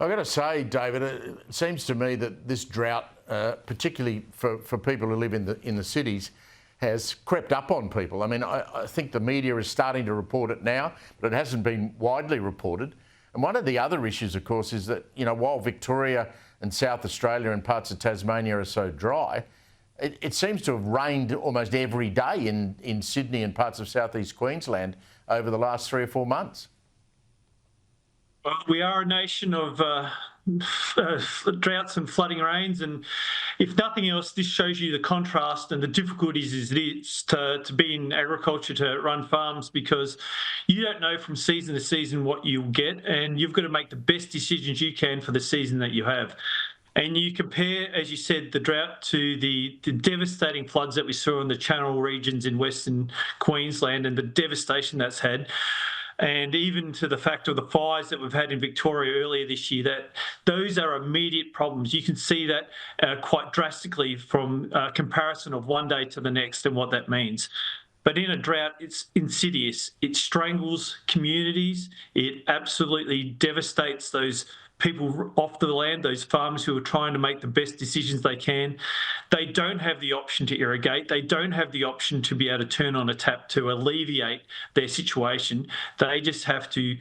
I've got to say, David, it seems to me that this drought, particularly for people who live in the cities, has crept up on people. I mean, I think the media is starting to report it now, but it hasn't been widely reported. And one of the other issues, of course, is that, you know, while Victoria and South Australia and parts of Tasmania are so dry, it seems to have rained almost every day in Sydney and parts of southeast Queensland over the last 3 or 4 months. Well, we are a nation of droughts and flooding rains, and if nothing else, this shows you the contrast and the difficulties it is to be in agriculture, to run farms, because you don't know from season to season what you'll get, and you've got to make the best decisions you can for the season that you have. And you compare, as you said, the drought to the devastating floods that we saw in the Channel regions in Western Queensland and the devastation that's had. And even to the fact of the fires that we've had in Victoria earlier this year, that those are immediate problems. You can see that quite drastically from comparison of one day to the next and what that means. But in a drought, it's insidious. It strangles communities. It absolutely devastates those people off the land, those farmers who are trying to make the best decisions they can. They don't have the option to irrigate. They don't have the option to be able to turn on a tap to alleviate their situation. They just have to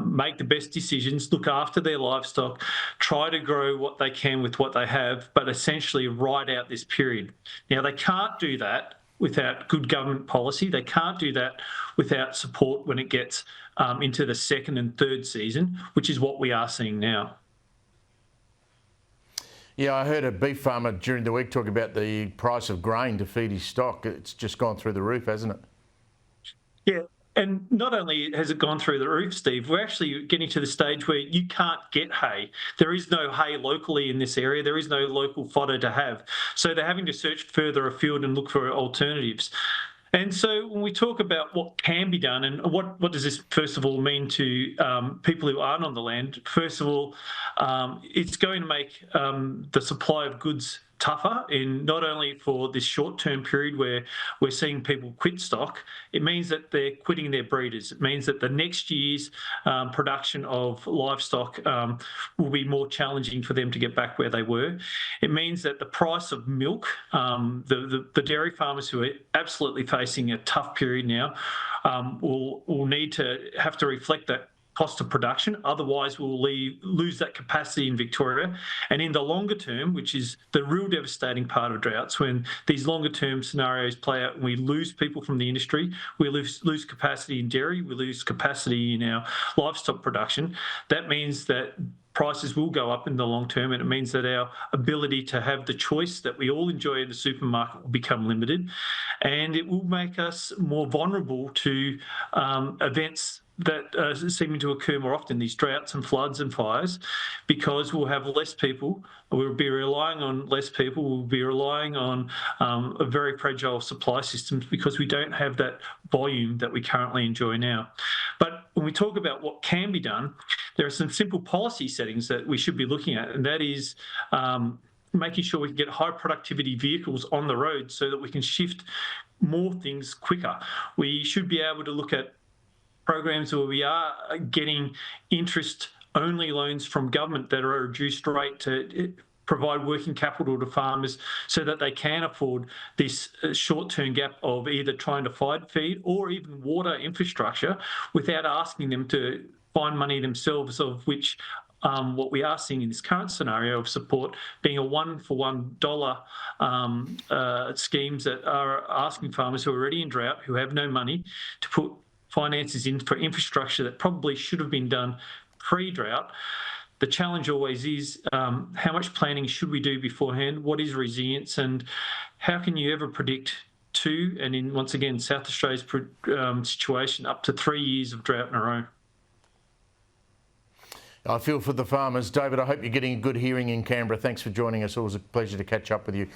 make the best decisions, look after their livestock, try to grow what they can with what they have, but essentially ride out this period. Now, they can't do that without good government policy. They can't do that without support when it gets into the second and third season, which is what we are seeing now. Yeah, I heard a beef farmer during the week talk about the price of grain to feed his stock. It's just gone through the roof, hasn't it? Yeah. And not only has it gone through the roof, Steve, we're actually getting to the stage where you can't get hay. There is no hay locally in this area. There is no local fodder to have. So they're having to search further afield and look for alternatives. And so when we talk about what can be done and what does this, first of all, mean to people who aren't on the land, first of all, it's going to make the supply of goods tougher, in not only for this short-term period where we're seeing people quit stock. It means that they're quitting their breeders. It means that the next year's production of livestock will be more challenging for them to get back where they were. It means that the price of milk, the dairy farmers who are absolutely facing a tough period now, will need to have to reflect that cost of production. Otherwise, we'll lose that capacity in Victoria. And in the longer term, which is the real devastating part of droughts, when these longer term scenarios play out and we lose people from the industry, we lose capacity in dairy, we lose capacity in our livestock production. That means that prices will go up in the long term, and it means that our ability to have the choice that we all enjoy in the supermarket will become limited, and it will make us more vulnerable to events that seeming to occur more often, these droughts and floods and fires, because we'll have less people, we'll be relying on less people, we'll be relying on a very fragile supply systems because we don't have that volume that we currently enjoy now. But when we talk about what can be done, there are some simple policy settings that we should be looking at, and that is making sure we can get high productivity vehicles on the road so that we can shift more things quicker. We should be able to look at programs where we are getting interest-only loans from government that are a reduced rate to provide working capital to farmers so that they can afford this short-term gap of either trying to feed or even water infrastructure without asking them to find money themselves, of which what we are seeing in this current scenario of support being a $1 for $1 schemes that are asking farmers who are already in drought, who have no money, to put finances in for infrastructure that probably should have been done pre-drought. The challenge always is how much planning should we do beforehand? What is resilience, and how can you ever predict two, and in once again South Australia's situation, up to 3 years of drought in a row? I feel for the farmers. David, I hope you're getting a good hearing in Canberra. Thanks for joining us. Always a pleasure to catch up with you.